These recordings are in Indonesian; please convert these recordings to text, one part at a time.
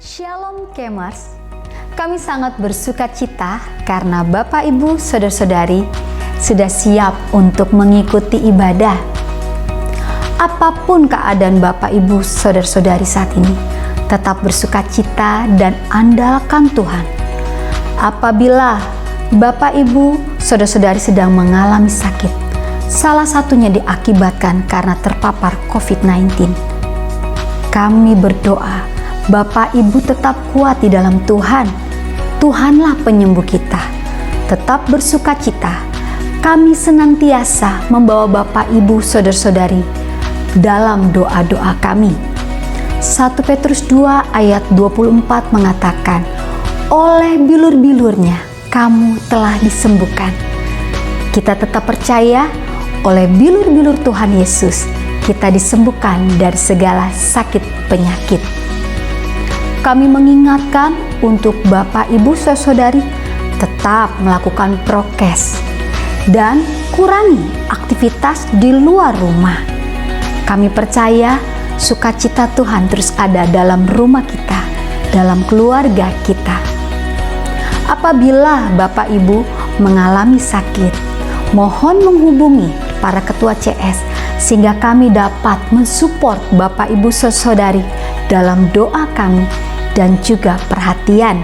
Shalom Kemers, kami sangat bersuka cita karena Bapak Ibu Saudara-saudari sudah siap untuk mengikuti ibadah. Apapun keadaan Bapak Ibu Saudara-saudari saat ini, tetap bersuka cita dan andalkan Tuhan. Apabila Bapak Ibu Saudara-saudari sedang mengalami sakit, salah satunya diakibatkan karena terpapar COVID-19, kami berdoa Bapak Ibu tetap kuat di dalam Tuhan. Tuhanlah penyembuh kita. Tetap bersuka cita. Kami senantiasa membawa Bapak Ibu Saudara-saudari dalam doa-doa kami. 1 Petrus 2 ayat 24 mengatakan, oleh bilur-bilurnya kamu telah disembuhkan. Kita tetap percaya oleh bilur-bilur Tuhan Yesus kita disembuhkan dari segala sakit penyakit. Kami mengingatkan untuk Bapak Ibu Saudara-saudari tetap melakukan prokes dan kurangi aktivitas di luar rumah. Kami percaya sukacita Tuhan terus ada dalam rumah kita, dalam keluarga kita. Apabila Bapak Ibu mengalami sakit, mohon menghubungi para ketua CS sehingga kami dapat mensupport Bapak Ibu Saudara-saudari dalam doa kami dan juga perhatian.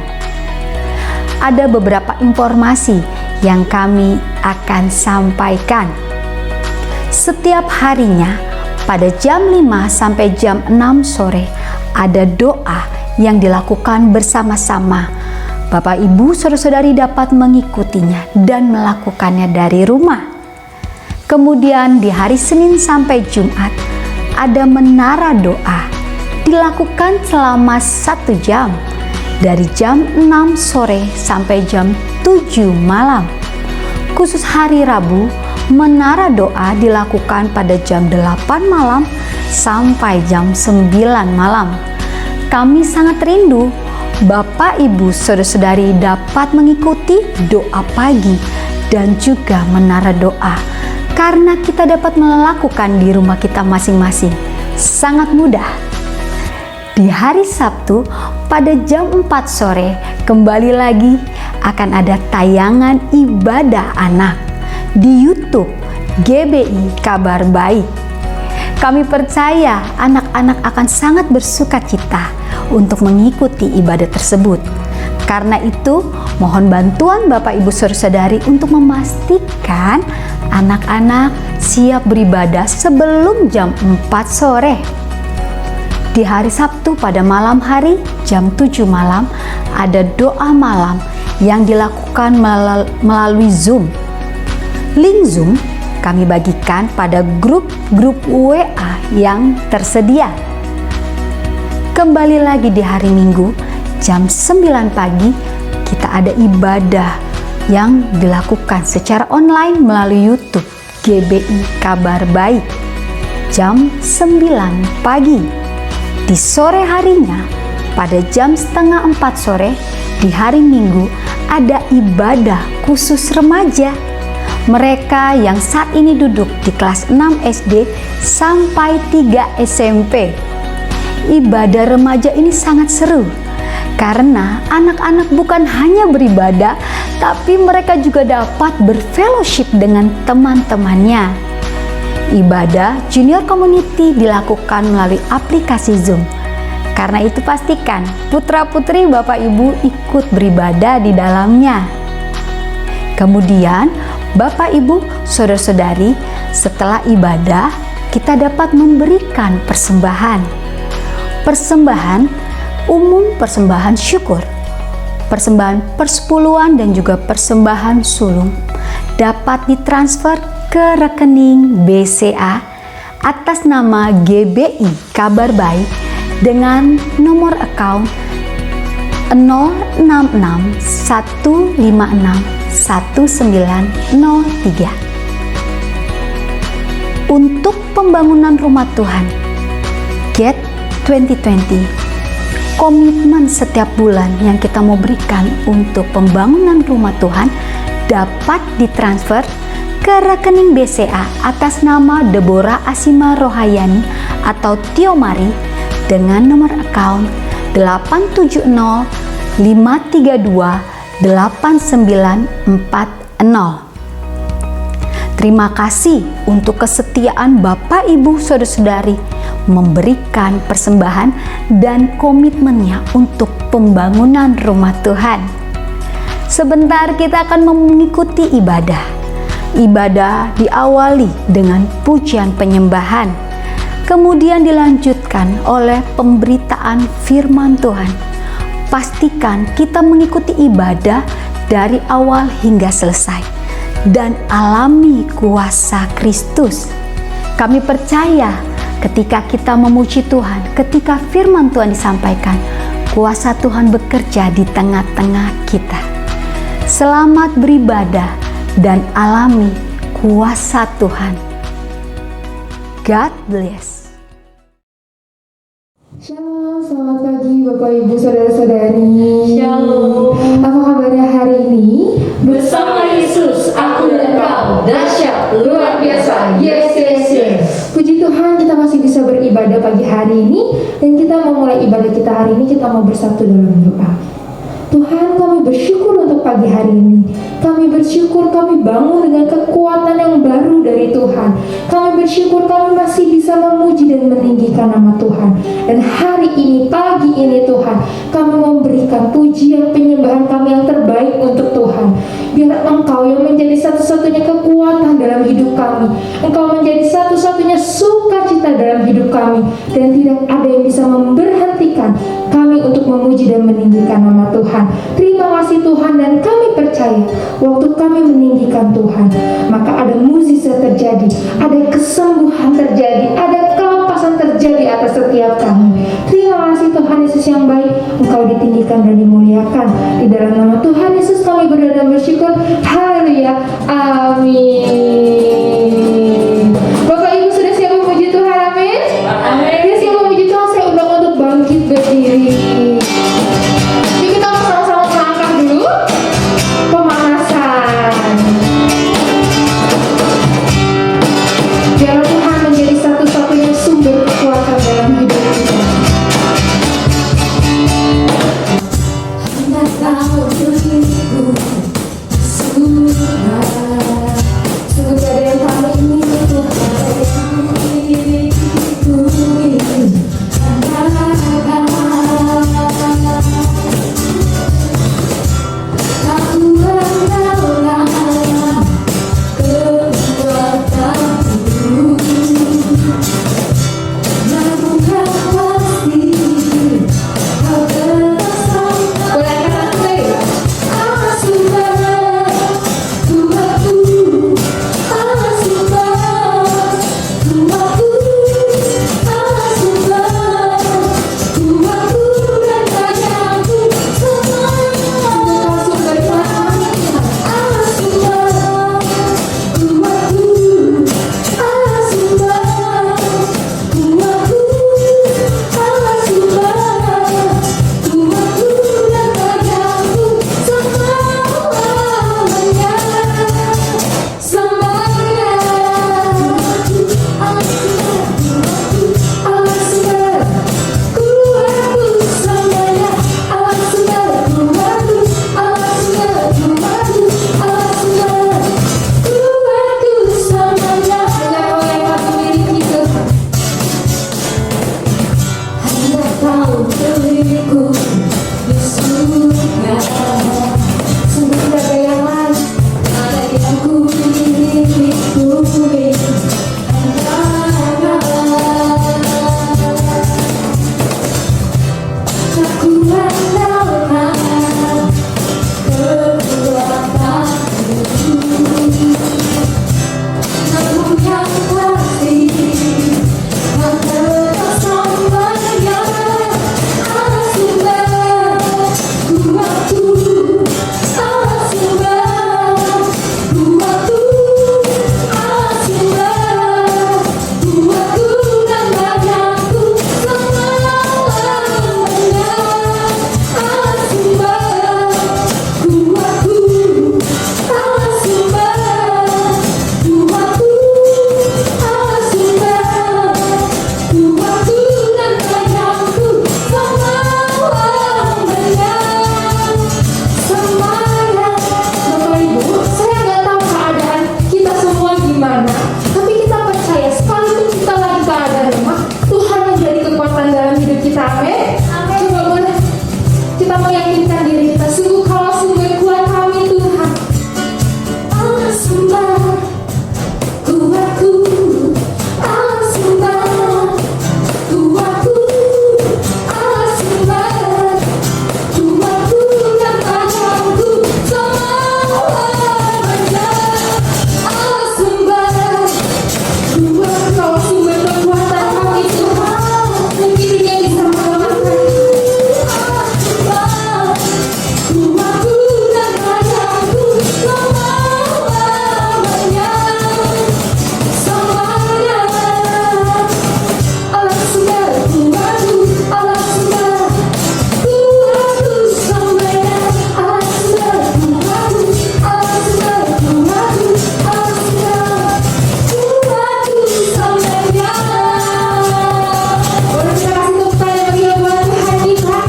Ada beberapa informasi yang kami akan sampaikan. Setiap harinya pada jam 5 sampai jam 6 sore ada doa yang dilakukan bersama-sama. Bapak Ibu Saudara-saudari dapat mengikutinya dan melakukannya dari rumah. Kemudian di hari Senin sampai Jumat ada menara doa dilakukan selama 1 jam dari jam 6 sore sampai jam 7 malam. Khusus hari Rabu, menara doa dilakukan pada jam 8 malam sampai jam 9 malam. Kami sangat rindu Bapak Ibu Saudara-saudari dapat mengikuti doa pagi dan juga menara doa karena kita dapat melakukan di rumah kita masing-masing. Sangat mudah. Di hari Sabtu pada jam 4 sore kembali lagi akan ada tayangan ibadah anak di YouTube GBI Kabar Baik. Kami percaya anak-anak akan sangat bersuka cita untuk mengikuti ibadah tersebut. Karena itu, mohon bantuan Bapak Ibu Saudara-saudari untuk memastikan anak-anak siap beribadah sebelum jam 4 sore. Di hari Sabtu pada malam hari jam 7 malam ada doa malam yang dilakukan melalui Zoom. Link Zoom kami bagikan pada grup-grup WA yang tersedia. Kembali lagi di hari Minggu jam 9 pagi kita ada ibadah yang dilakukan secara online melalui YouTube GBI Kabar Baik jam 9 pagi. Di sore harinya, pada jam setengah 4 sore, di hari Minggu, ada ibadah khusus remaja. Mereka yang saat ini duduk di kelas 6 SD sampai 3 SMP. Ibadah remaja ini sangat seru, karena anak-anak bukan hanya beribadah, tapi mereka juga dapat berfellowship dengan teman-temannya. Ibadah Junior Community dilakukan melalui aplikasi Zoom. Karena itu pastikan putra-putri Bapak Ibu ikut beribadah di dalamnya. Kemudian Bapak Ibu Saudara-saudari setelah ibadah kita dapat memberikan persembahan. Persembahan umum, persembahan syukur, persembahan persepuluhan dan juga persembahan sulung dapat ditransfer ke rekening BCA atas nama GBI Kabar Baik dengan nomor account 066 156 1903. Untuk pembangunan rumah Tuhan Get 2020, komitmen setiap bulan yang kita mau berikan untuk pembangunan rumah Tuhan dapat ditransfer ke rekening BCA atas nama Deborah Asima Rohayani atau Tio Mari dengan nomor account 870 532 8940. Terima kasih untuk kesetiaan Bapak, Ibu, Saudara-saudari memberikan persembahan dan komitmennya untuk pembangunan rumah Tuhan. Sebentar kita akan mengikuti ibadah. Ibadah diawali dengan pujian penyembahan, kemudian dilanjutkan oleh pemberitaan firman Tuhan. Pastikan kita mengikuti ibadah dari awal hingga selesai dan alami kuasa Kristus. Kami percaya ketika kita memuji Tuhan, ketika firman Tuhan disampaikan, kuasa Tuhan bekerja di tengah-tengah kita. Selamat beribadah dan alami kuasa Tuhan. God bless. Shalom, selamat pagi Bapak Ibu Saudara-saudari. Shalom. Apa kabarnya hari ini? Bersama Yesus, aku dan kau dahsyat, luar biasa. Yes, yes, yes. Puji Tuhan, kita masih bisa beribadah pagi hari ini. Dan kita mau mulai ibadah kita hari ini, kita mau bersatu dalam doa. Tuhan, kami bersyukur untuk pagi hari ini. Kami bersyukur kami bangun dengan kekuatan yang baru dari Tuhan. Kami bersyukur kami masih bisa memuji dan meninggikan nama Tuhan. Dan hari ini, pagi ini Tuhan, kami memberikan pujian penyembahan kami yang terbaik untuk Tuhan. Biar Engkau yang menjadi satu-satunya kekuatan dalam hidup kami. Engkau menjadi satu-satunya sukacita dalam hidup kami. Dan tidak ada yang bisa memberhentikan kami untuk memuji dan meninggikan nama Tuhan. Terima kasih Tuhan, dan kami percaya waktu kami meninggikan Tuhan, maka ada mukjizat terjadi, ada kesembuhan terjadi, ada kelepasan terjadi atas setiap kami. Terima kasih Tuhan Yesus yang baik, Engkau ditinggikan dan dimuliakan. Di dalam nama Tuhan Yesus kami berdoa dan bersyukur. Haleluya. Amin. Bapak Ibu sudah siap memuji Tuhan? Amin. Amin. Sudah siap memuji Tuhan? Saya undang untuk bangkit berdiri. Yuk kita sama-sama melangkah dulu. Pemanasan. Biar Tuhan menjadi satu-satunya sumber kekuatan dalam hidup kita. Hendak tahu diriku sudah ada yang kami ingin, Tuhan ada yang diriku ingin. Kita meyakinkan diri kita, sungguh Kau sumber kuat kami Tuhan. Allah sembah kuatku, Allah sembah kuatku, Allah sembah kuatku dan tajamku selamanya. Allah sembah kuat, Kau sumber kekuatan kami Tuhan. Mungkin Dia bisa mengalahkan. Allah sembah kuatku dan tajamku selamanya. Selamanya. Allah sembah kuatku, Allah sembah kuatku selamanya. Allah sembah kuatku, Allah sembah kuatku, Allah sembah kuatku selamanya. Boleh kita kasih tepuk tangan bagi buat Tuhan kita.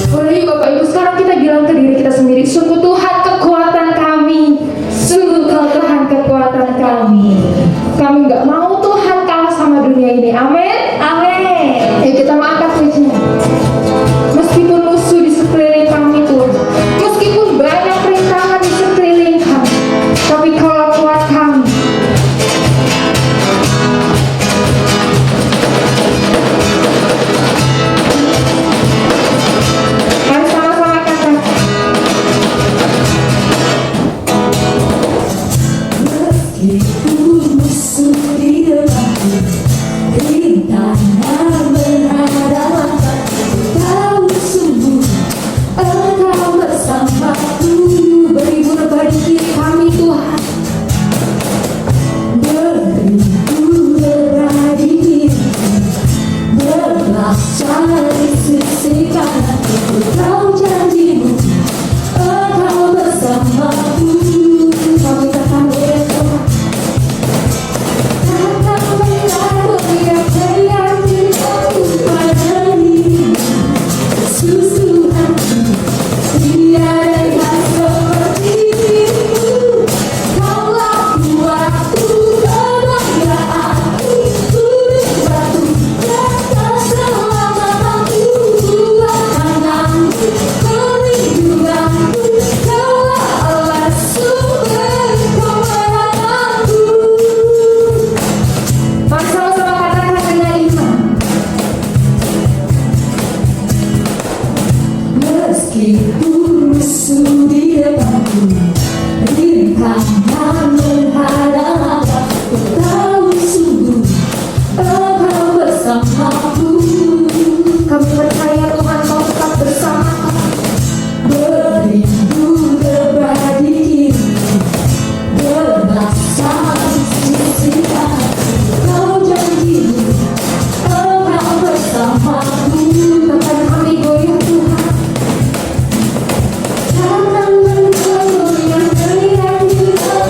Boleh Bapak Ibu, sekarang kita bilang ke diri kita sendiri, sungguh Tuhan kekuatan kami, sungguh Kau Tuhan kekuatan kami. Kami nggak mau Tuhan kalah sama dunia ini. Amin. Amin. Ayo kita angkat pujian. Meskipun musuh di sekeliling kami Tuhan, meskipun banyak rintangan di sekeliling kami, tapi Kau kuat kami. Mari sama-sama katakan. Meskipun musuh di depanku, rintangan menghadapku, Tahu sungguh Engkau bersamaku. Beribu berbagi diri kami Tuhan. Beribu berbagi diri, berlaksan di sisi kananku. Kau janjimu Engkau bersamaku. Kau katakan oleh Tuhan, datang mengaku teriak-teriak cintaku pada dirimu. Susu hati, tiada yang seperti dirimu. Kaulah kuatku, kebanggaanku, turut batu, nyata selamataku. Kuat tanganku, perlindunganku, Kaulah Allah sumber kemenanganku. Mari sama-sama katakan dengan iman. Meskipun musuh di depanku, rintangan menghadapku, Tahu sungguh Engkau bersamaku. Kami percaya Tuhan Kau tetap bersama kami. Beribu berbagi diri, berlaksan di sisi kananku. Kau janjimu Engkau bersamaku. Takkan kami goyah Tuhan. Datang mengaku yang teriak cintaku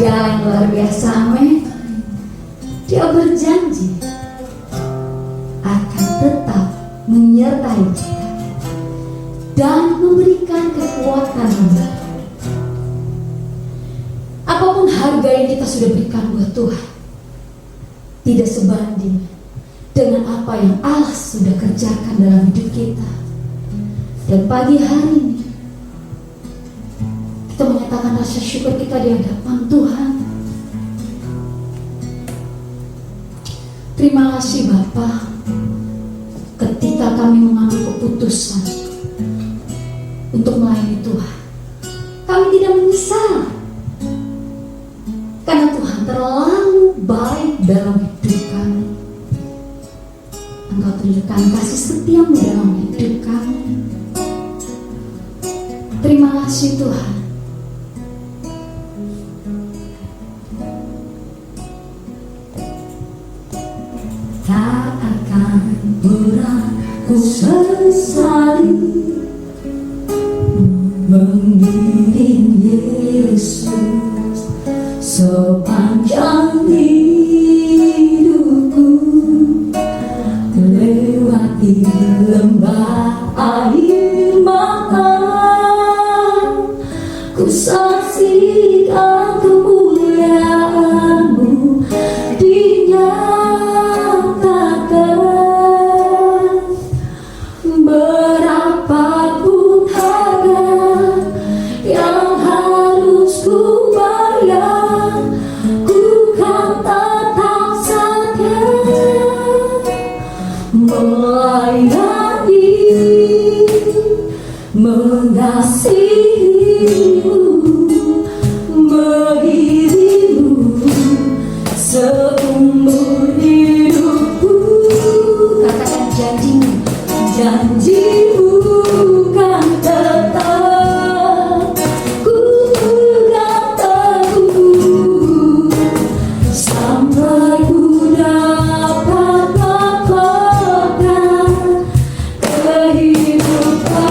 yang luar biasa, amin. Dia berjanji akan tetap menyertai kita dan memberikan kekuatan baru. Apapun harga yang kita sudah berikan buat Tuhan, tidak sebanding dengan apa yang Allah sudah kerjakan dalam hidup kita. Dan pagi hari ini kita menyatakan rasa syukur kita di hadapan Tuhan. Terima kasih Bapa, ketika kami mengambil keputusan untuk melayani Tuhan, kami tidak menyesal, karena Tuhan terlalu baik dalam hidup kami. Engkau tunjukkan kasih setiamu dalam hidup kami. Terima kasih Tuhan. Tak akan pernah ku sesali mengiring Yesus sepanjang hidupku, melewati lembah air mata, ku saksikan kemuliaan-Mu dinyatakan. Berapapun harga yang harus ku bayar, ku kan tetap setia melayani, mengasihi-Mu, mengirimu seumur hidupku. Katakan janji-Mu, janji-Mu kan tetap, ku pegang teguh sampai ku dapat melakukan kehidupan.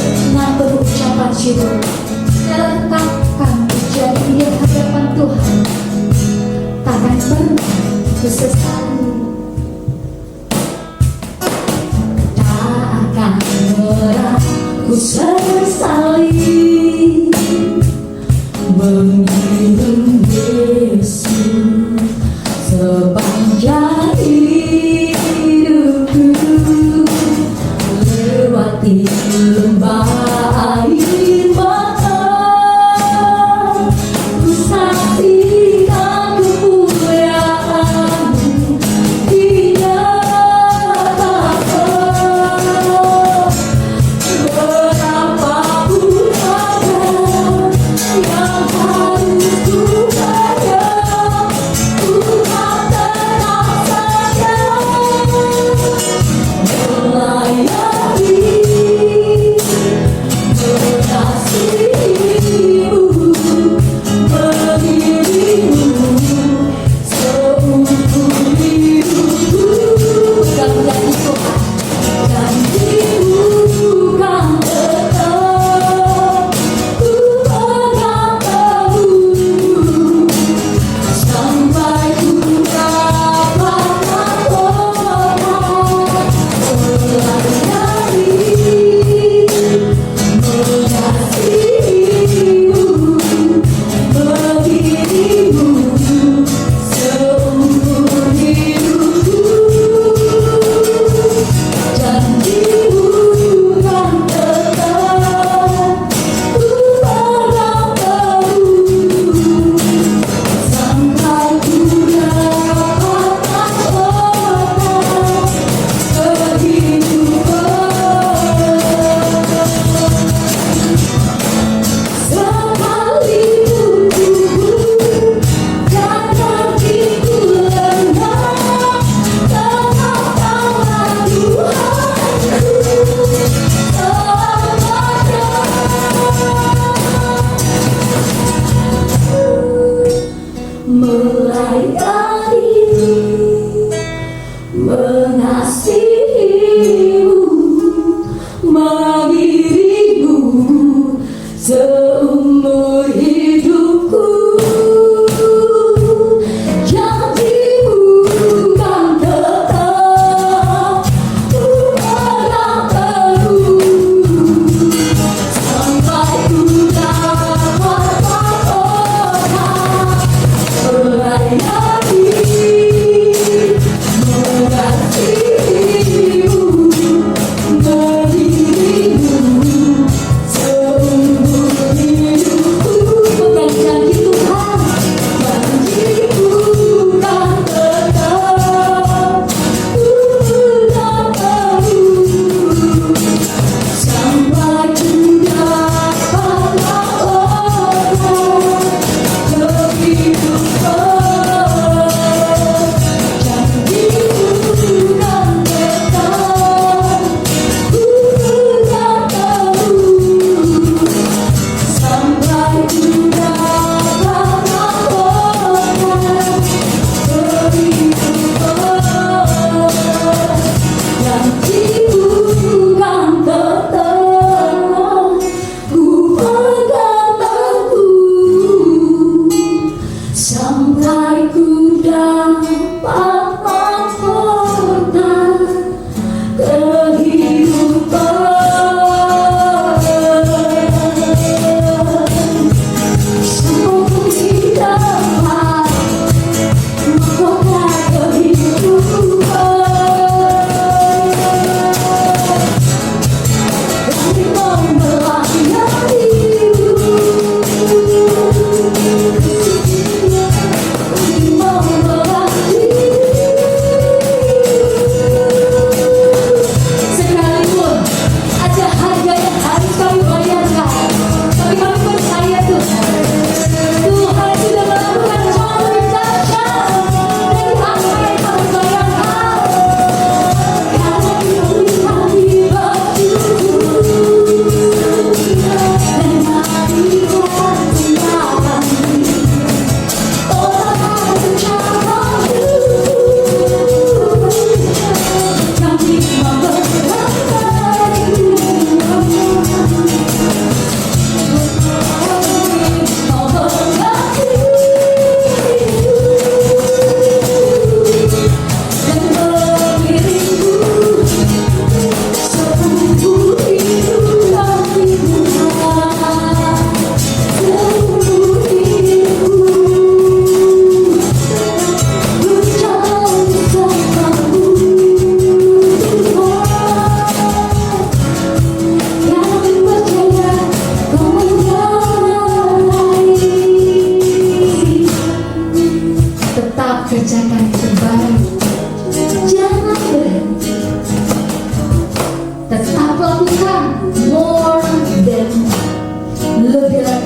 Dengan penuh ucapan syukur, kita tetapkan menjadi di hadapan Tuhan, takkan pernah sesali. Tak akan pernah ku sesali mengiring Yesus sepanjang hidupku, melewati lembah air mata, ku saksikan kemuliaan-Mu dinyatakan. Berapapun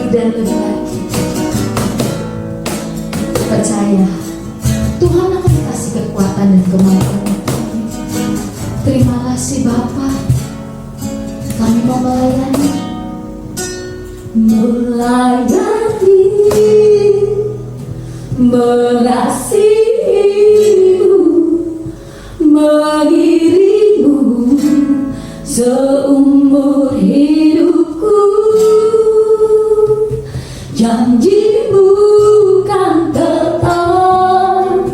lagi dan lebih lagi. Percaya, Tuhan akan kasih kekuatan dan kemampuan. Terima kasih Bapa. Kami mau melayani. Melayani, mengasihimu, mengirimu seumur hidupku. Janjimu kan tetap,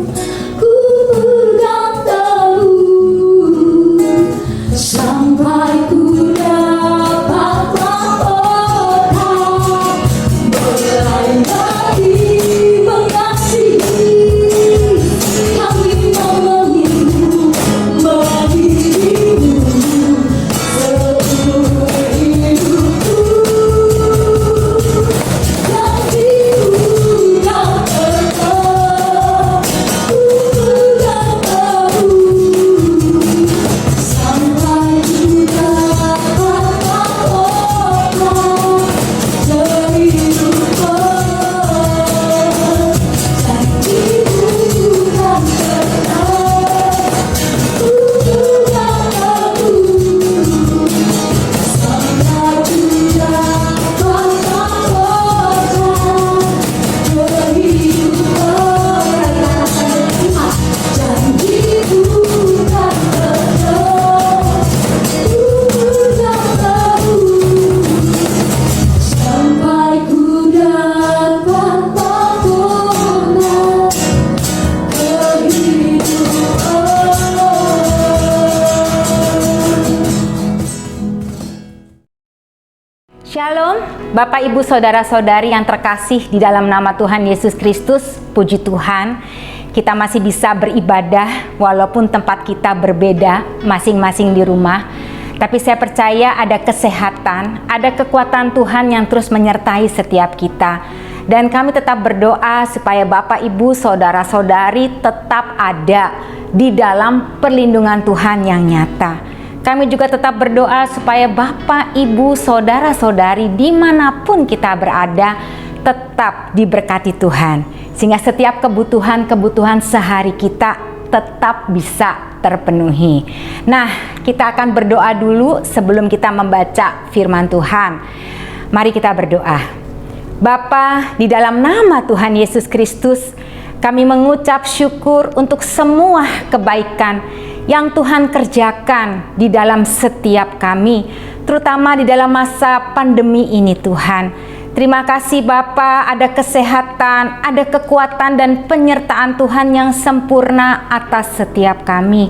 ku bergantung sampai ku dapat melaporkan. Melayani, mengasihi, kami mau mengirinmu, mengirimu seumur hidupku. Shalom, Bapak Ibu Saudara-saudari yang terkasih di dalam nama Tuhan Yesus Kristus. Puji Tuhan, kita masih bisa beribadah walaupun tempat kita berbeda masing-masing di rumah. Tapi saya percaya ada kesehatan, ada kekuatan Tuhan yang terus menyertai setiap kita. Dan kami tetap berdoa supaya Bapak Ibu Saudara-saudari tetap ada di dalam perlindungan Tuhan yang nyata. Kami juga tetap berdoa supaya Bapak, Ibu, Saudara-saudari dimanapun kita berada tetap diberkati Tuhan. Sehingga setiap kebutuhan-kebutuhan sehari kita tetap bisa terpenuhi. Nah, kita akan berdoa dulu sebelum kita membaca firman Tuhan. Mari kita berdoa. Bapa, di dalam nama Tuhan Yesus Kristus, kami mengucap syukur untuk semua kebaikan yang Tuhan kerjakan di dalam setiap kami, terutama di dalam masa pandemi ini Tuhan. Terima kasih Bapa, ada kesehatan, ada kekuatan dan penyertaan Tuhan yang sempurna atas setiap kami.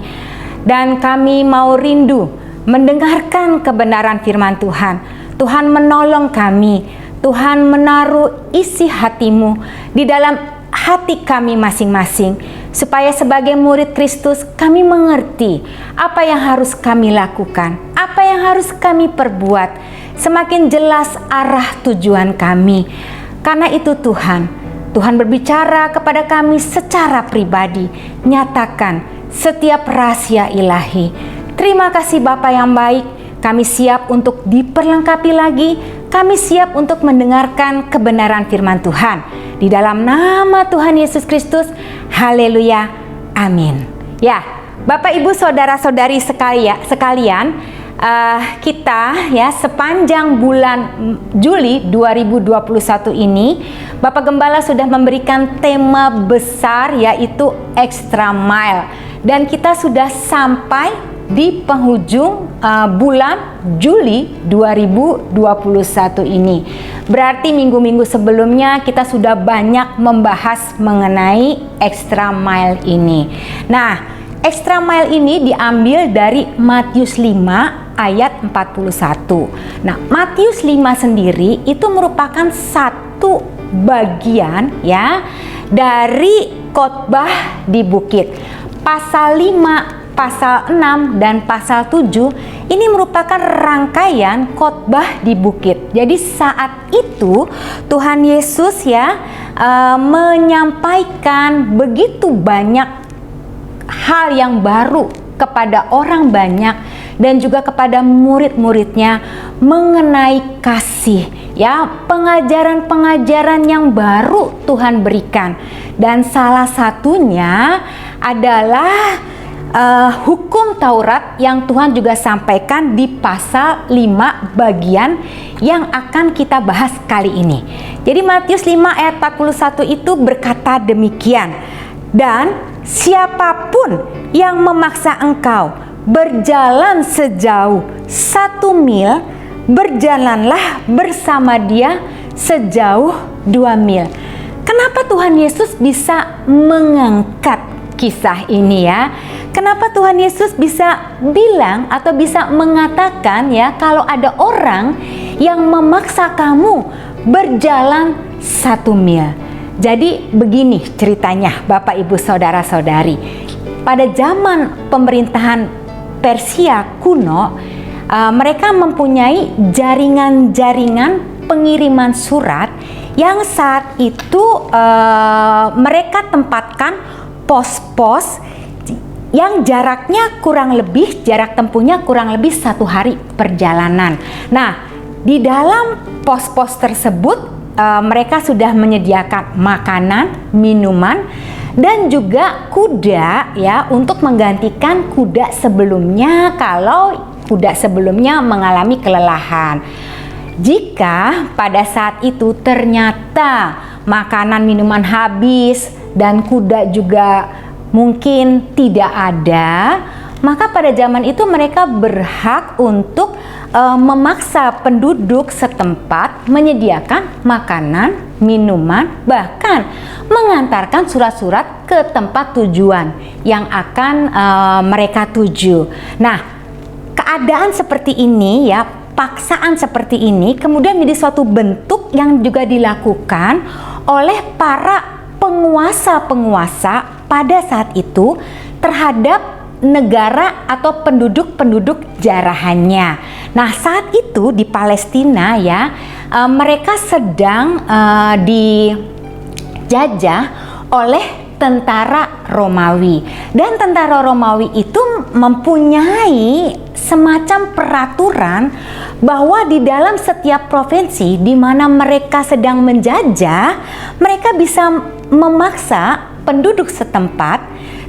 Dan kami mau rindu mendengarkan kebenaran firman Tuhan. Tuhan menolong kami, Tuhan menaruh isi hati-Mu di dalam hati kami masing-masing, supaya sebagai murid Kristus kami mengerti apa yang harus kami lakukan, apa yang harus kami perbuat, semakin jelas arah tujuan kami. Karena itu Tuhan berbicara kepada kami secara pribadi, nyatakan setiap rahasia ilahi. Terima kasih Bapa yang baik, kami siap untuk diperlengkapi lagi, kami siap untuk mendengarkan kebenaran firman Tuhan. Di dalam nama Tuhan Yesus Kristus, haleluya, amin. Ya, Bapak Ibu Saudara-saudari sekalian, kita ya sepanjang bulan Juli 2021 ini, Bapak Gembala sudah memberikan tema besar yaitu Extra Mile. Dan kita sudah sampai di penghujung bulan Juli 2021 ini. Berarti minggu-minggu sebelumnya kita sudah banyak membahas mengenai extra mile ini. Nah, extra mile ini diambil dari Matius 5 ayat 41. Nah, Matius 5 sendiri itu merupakan satu bagian ya dari khotbah di bukit. Pasal 5, pasal 6 dan pasal 7 ini merupakan rangkaian khotbah di bukit. Jadi saat itu Tuhan Yesus menyampaikan begitu banyak hal yang baru kepada orang banyak dan juga kepada murid-muridnya mengenai kasih, ya, pengajaran-pengajaran yang baru Tuhan berikan. Dan salah satunya adalah hukum Taurat yang Tuhan juga sampaikan di pasal 5 bagian yang akan kita bahas kali ini. Jadi Matius 5 ayat 41 itu berkata demikian, dan siapapun yang memaksa engkau berjalan sejauh 1 mil, berjalanlah bersama dia sejauh 2 mil. Kenapa Tuhan Yesus bisa mengangkat kisah ini ya? Kenapa Tuhan Yesus bisa bilang atau bisa mengatakan ya, kalau ada orang yang memaksa kamu berjalan 1 mil. Jadi begini ceritanya Bapak Ibu Saudara-saudari. Pada zaman pemerintahan Persia kuno, mereka mempunyai jaringan-jaringan pengiriman surat yang saat itu mereka tempatkan pos-pos yang jaraknya jarak tempuhnya kurang lebih 1 hari perjalanan. Nah, di dalam pos-pos tersebut mereka sudah menyediakan makanan, minuman, dan juga kuda ya, untuk menggantikan kuda sebelumnya kalau kuda sebelumnya mengalami kelelahan. Jika pada saat itu ternyata makanan minuman habis dan kuda juga mungkin tidak ada, maka pada zaman itu mereka berhak untuk memaksa penduduk setempat menyediakan makanan, minuman, bahkan mengantarkan surat-surat ke tempat tujuan yang akan mereka tuju. Nah, keadaan seperti ini ya, paksaan seperti ini kemudian menjadi suatu bentuk yang juga dilakukan oleh para penguasa-penguasa pada saat itu terhadap negara atau penduduk-penduduk jarahannya. Nah, saat itu di Palestina ya, mereka sedang dijajah oleh tentara Romawi, dan tentara Romawi itu mempunyai semacam peraturan bahwa di dalam setiap provinsi di mana mereka sedang menjajah, mereka bisa memaksa penduduk setempat,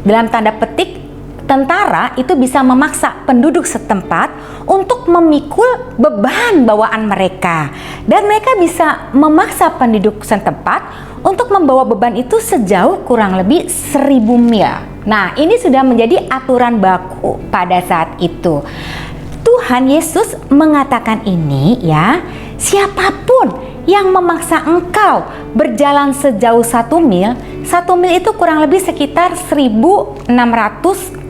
dalam tanda petik tentara itu bisa memaksa penduduk setempat untuk memikul beban bawaan mereka, dan mereka bisa memaksa penduduk setempat untuk membawa beban itu sejauh kurang lebih 1000 mil. Nah, ini sudah menjadi aturan baku pada saat itu. Tuhan Yesus mengatakan ini ya, siapapun yang memaksa engkau berjalan sejauh 1 mil, 1 mil itu kurang lebih sekitar 1600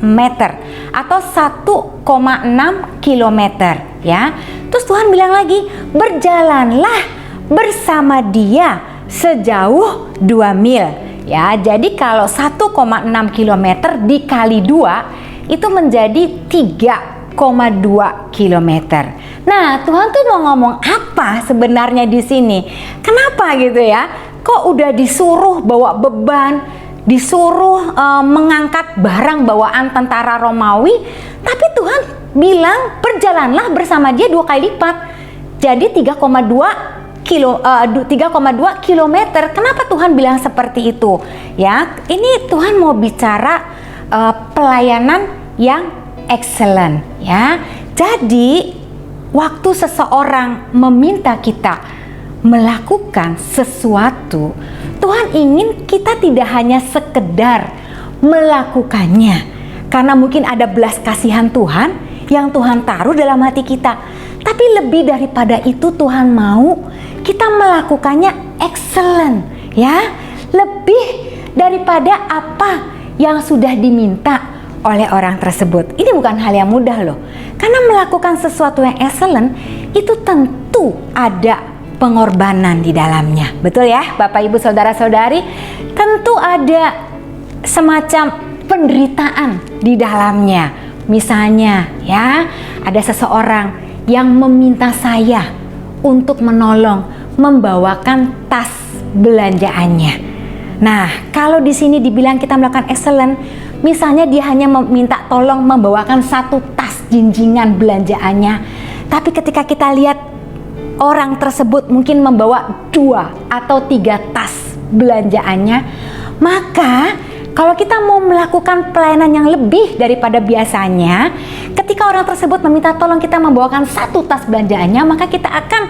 meter atau 1,6 kilometer ya. Terus Tuhan bilang lagi, berjalanlah bersama dia sejauh 2 mil ya. Jadi kalau 1,6 kilometer dikali 2 itu menjadi 3,2 kilometer. Nah, Tuhan tuh mau ngomong apa sebenarnya di sini? Kenapa gitu ya? Kok udah disuruh bawa beban, disuruh mengangkat barang bawaan tentara Romawi, tapi Tuhan bilang berjalanlah bersama dia 2 kali lipat. Jadi 3,2 kilometer. Kenapa Tuhan bilang seperti itu? Ya, ini Tuhan mau bicara pelayanan yang excellent ya. Jadi waktu seseorang meminta kita melakukan sesuatu, Tuhan ingin kita tidak hanya sekedar melakukannya karena mungkin ada belas kasihan Tuhan yang Tuhan taruh dalam hati kita, tapi lebih daripada itu Tuhan mau kita melakukannya excellent ya, lebih daripada apa yang sudah diminta oleh orang tersebut. Ini bukan hal yang mudah loh, karena melakukan sesuatu yang excellent itu tentu ada pengorbanan di dalamnya. Betul ya Bapak Ibu Saudara-saudari? Tentu ada semacam penderitaan di dalamnya. Misalnya ya, ada seseorang yang meminta saya untuk menolong membawakan tas belanjaannya. Nah, kalau di sini dibilang kita melakukan excellent, misalnya dia hanya meminta tolong membawakan 1 tas jinjingan belanjaannya, tapi ketika kita lihat orang tersebut mungkin membawa 2 atau 3 tas belanjaannya, maka kalau kita mau melakukan pelayanan yang lebih daripada biasanya, ketika orang tersebut meminta tolong kita membawakan 1 tas belanjaannya, maka kita akan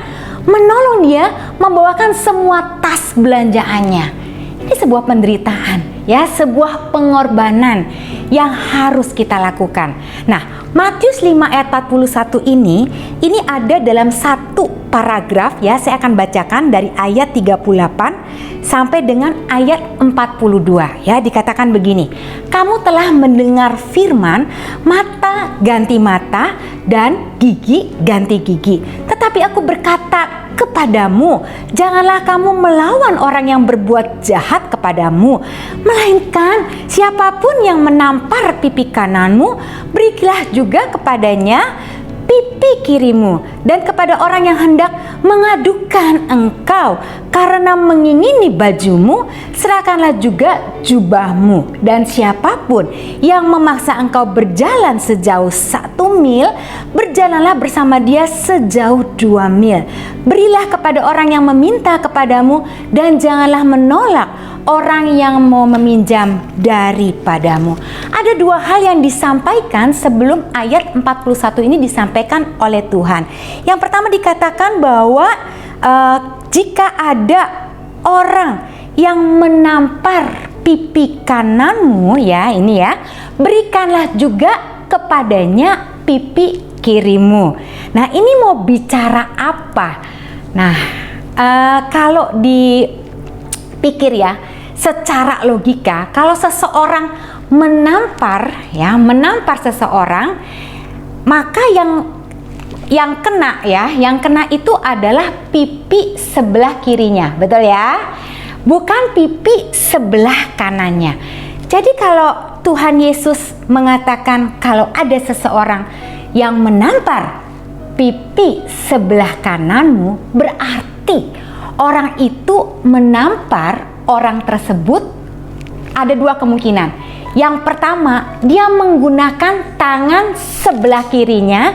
menolong dia membawakan semua tas belanjaannya. Ini sebuah penderitaan, ya, sebuah pengorbanan yang harus kita lakukan. Nah, Matius 5 ayat 41 ini ada dalam satu paragraf, ya. Saya akan bacakan dari ayat 38 sampai dengan ayat 42, ya. Dikatakan begini, kamu telah mendengar firman, mata ganti mata dan gigi ganti gigi. Tetapi aku berkata kepadamu, janganlah kamu melawan orang yang berbuat jahat kepadamu, melainkan siapapun yang menampar pipi kananmu, berilah juga kepadanya pipi kirimu, dan kepada orang yang hendak mengadukan engkau karena mengingini bajumu, serahkanlah juga jubahmu. Dan siapapun yang memaksa engkau berjalan sejauh 1 mil, berjalanlah bersama dia sejauh 2 mil. Berilah kepada orang yang meminta kepadamu, dan janganlah menolak orang yang mau meminjam daripadamu. Ada 2 hal yang disampaikan sebelum ayat 41 ini disampaikan oleh Tuhan. Yang pertama dikatakan bahwa jika ada orang yang menampar pipi kananmu, ya, ini ya, berikanlah juga kepadanya pipi kirimu. Nah, ini mau bicara apa? Nah, kalau dipikir, ya, secara logika, kalau seseorang menampar seseorang, maka yang kena itu adalah pipi sebelah kirinya, betul ya? Bukan pipi sebelah kanannya. Jadi kalau Tuhan Yesus mengatakan kalau ada seseorang yang menampar pipi sebelah kananmu, berarti orang itu menampar orang tersebut ada 2 kemungkinan. Yang pertama, dia menggunakan tangan sebelah kirinya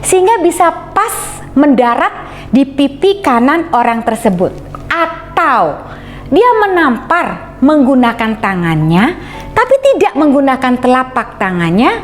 sehingga bisa pas mendarat di pipi kanan orang tersebut. Atau dia menampar menggunakan tangannya tapi tidak menggunakan telapak tangannya,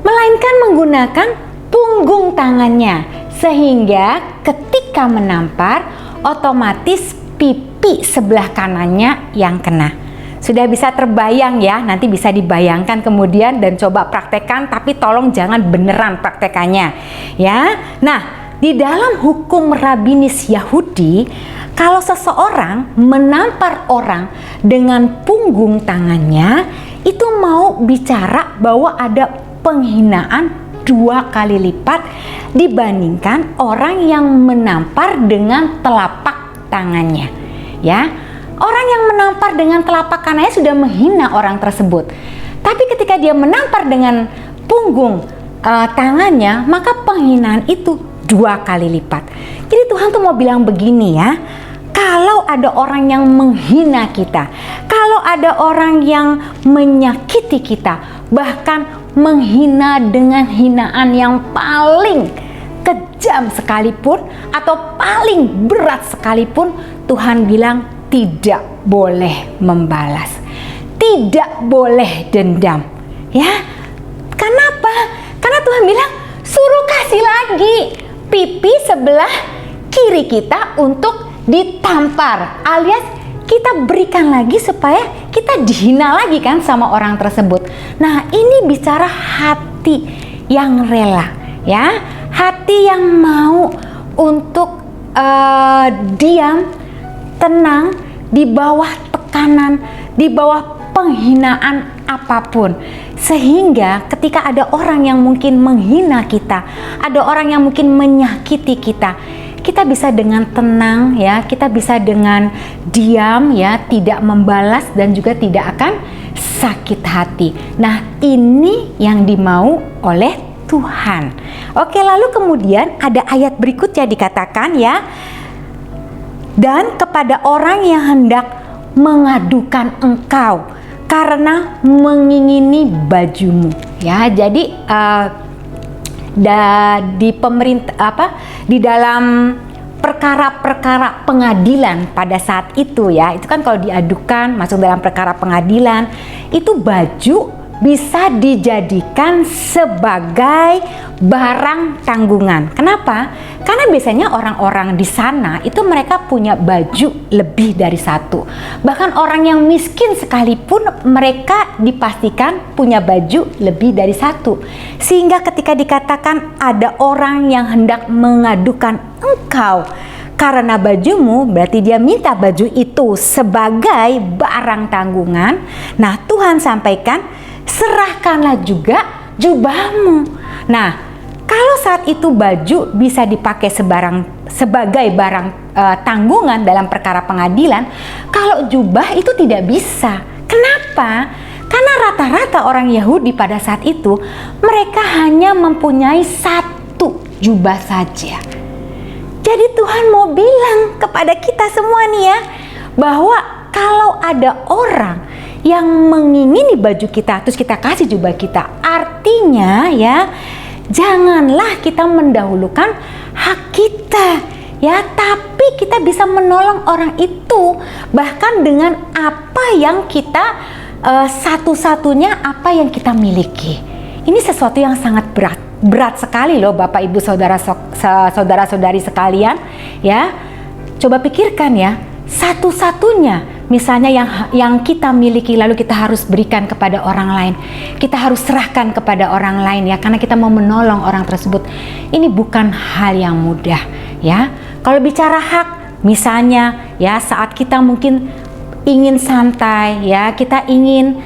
melainkan menggunakan punggung tangannya, sehingga ketika menampar otomatis pipi sebelah kanannya yang kena. Sudah bisa terbayang, ya, nanti bisa dibayangkan kemudian dan coba praktekkan, tapi tolong jangan beneran praktekannya, ya. Nah, di dalam hukum rabbinis Yahudi, kalau seseorang menampar orang dengan punggung tangannya, itu mau bicara bahwa ada penghinaan 2 kali lipat dibandingkan orang yang menampar dengan telapak tangannya, ya. Orang yang menampar dengan telapak kanannya sudah menghina orang tersebut. Tapi ketika dia menampar dengan punggung tangannya, maka penghinaan itu 2 kali lipat. Jadi Tuhan tuh mau bilang begini, ya. Kalau ada orang yang menghina kita, kalau ada orang yang menyakiti kita, bahkan menghina dengan hinaan yang paling kejam sekalipun atau paling berat sekalipun, Tuhan bilang tidak boleh membalas, tidak boleh dendam, ya. Kenapa? Karena Tuhan bilang suruh kasih lagi pipi sebelah kiri kita untuk ditampar, alias kita berikan lagi supaya kita dihina lagi kan sama orang tersebut. Nah, ini bicara hati yang rela, ya, hati yang mau untuk diam, tenang di bawah tekanan, di bawah penghinaan apapun. Sehingga ketika ada orang yang mungkin menghina kita, ada orang yang mungkin menyakiti kita, kita bisa dengan tenang, ya, kita bisa dengan diam, ya, tidak membalas dan juga tidak akan sakit hati. Nah, ini yang dimau oleh Tuhan. Oke, lalu kemudian ada ayat berikutnya dikatakan, ya, dan kepada orang yang hendak mengadukan engkau karena mengingini bajumu, ya. Jadi di pemerintah di dalam perkara-perkara pengadilan pada saat itu ya. Itu kan kalau diadukan masuk dalam perkara pengadilan, itu baju bisa dijadikan sebagai barang tanggungan. Kenapa? Karena biasanya orang-orang di sana itu mereka punya baju lebih dari satu. Bahkan orang yang miskin sekalipun mereka dipastikan punya baju lebih dari satu. Sehingga ketika dikatakan ada orang yang hendak mengadukan engkau karena bajumu, berarti dia minta baju itu sebagai barang tanggungan. Nah, Tuhan sampaikan, serahkanlah juga jubahmu. Nah, kalau saat itu baju bisa dipakai sebagai barang tanggungan dalam perkara pengadilan, kalau jubah itu tidak bisa. Kenapa? Karena rata-rata orang Yahudi pada saat itu mereka hanya mempunyai satu jubah saja. Jadi Tuhan mau bilang kepada kita semua nih ya, bahwa kalau ada orang yang mengingini baju kita terus kita kasih jubah kita, artinya ya janganlah kita mendahulukan hak kita ya, tapi kita bisa menolong orang itu bahkan dengan apa yang kita satu-satunya apa yang kita miliki. Ini sesuatu yang sangat berat sekali loh Bapak Ibu saudara-saudari sekalian ya. Coba pikirkan ya, satu-satunya misalnya yang kita miliki lalu kita harus berikan kepada orang lain, kita harus serahkan kepada orang lain ya, karena kita mau menolong orang tersebut. Ini bukan hal yang mudah ya. Kalau bicara hak misalnya ya, saat kita mungkin ingin santai ya, kita ingin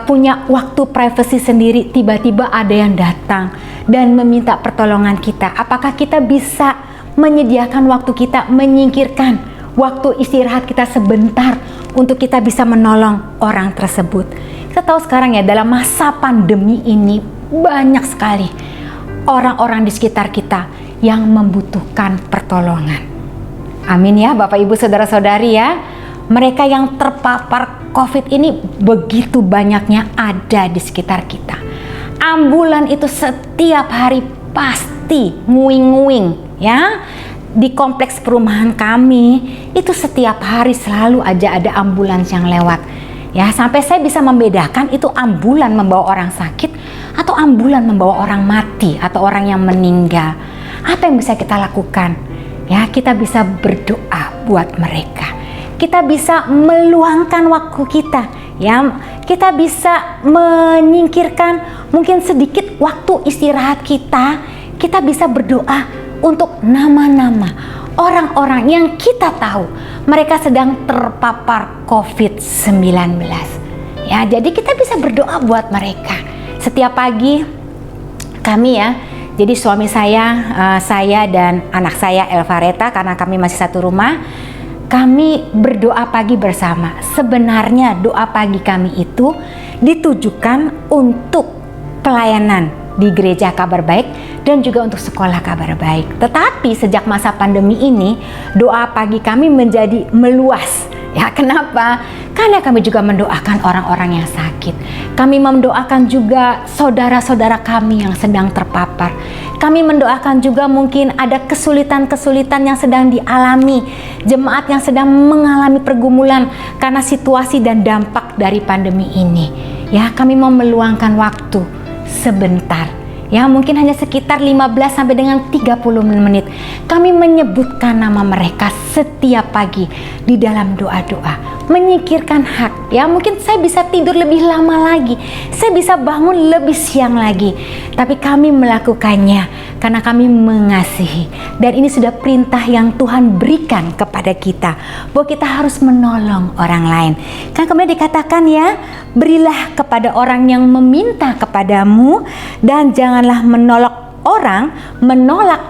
punya waktu privasi sendiri, tiba-tiba ada yang datang dan meminta pertolongan kita. Apakah kita bisa menyediakan waktu kita, menyingkirkan waktu istirahat kita sebentar untuk kita bisa menolong orang tersebut? Kita tahu sekarang ya, dalam masa pandemi ini banyak sekali orang-orang di sekitar kita yang membutuhkan pertolongan. Amin ya Bapak Ibu saudara-saudari ya. Mereka yang terpapar COVID ini begitu banyaknya ada di sekitar kita. Ambulan itu setiap hari pasti nguing-nguing ya. Di kompleks perumahan kami itu setiap hari selalu aja ada ambulans yang lewat ya, sampai saya bisa membedakan itu ambulan membawa orang sakit atau ambulan membawa orang mati atau orang yang meninggal. Apa yang bisa kita lakukan ya? Kita bisa berdoa buat mereka, kita bisa meluangkan waktu kita ya, kita bisa menyingkirkan mungkin sedikit waktu istirahat kita, kita bisa berdoa untuk nama-nama orang-orang yang kita tahu mereka sedang terpapar COVID-19 ya. Jadi kita bisa berdoa buat mereka. Setiap pagi kami ya, jadi suami saya dan anak saya Elvareta, karena kami masih satu rumah, kami berdoa pagi bersama. Sebenarnya doa pagi kami itu ditujukan untuk pelayanan di gereja Kabar Baik dan juga untuk sekolah Kabar Baik. Tetapi sejak masa pandemi ini, doa pagi kami menjadi meluas. Ya, kenapa? Karena kami juga mendoakan orang-orang yang sakit. Kami mendoakan juga saudara-saudara kami yang sedang terpapar. Kami mendoakan juga mungkin ada kesulitan-kesulitan yang sedang dialami jemaat yang sedang mengalami pergumulan karena situasi dan dampak dari pandemi ini. Ya, kami mau meluangkan waktu sebentar ya, mungkin hanya sekitar 15 sampai dengan 30 menit. Kami menyebutkan nama mereka setiap pagi di dalam doa-doa, menyingkirkan hak ya. Mungkin saya bisa tidur lebih lama lagi, saya bisa bangun lebih siang lagi, tapi kami melakukannya karena kami mengasihi, dan ini sudah perintah yang Tuhan berikan kepada kita bahwa kita harus menolong orang lain. Kan kemudian dikatakan ya, berilah kepada orang yang meminta kepadamu dan janganlah menolak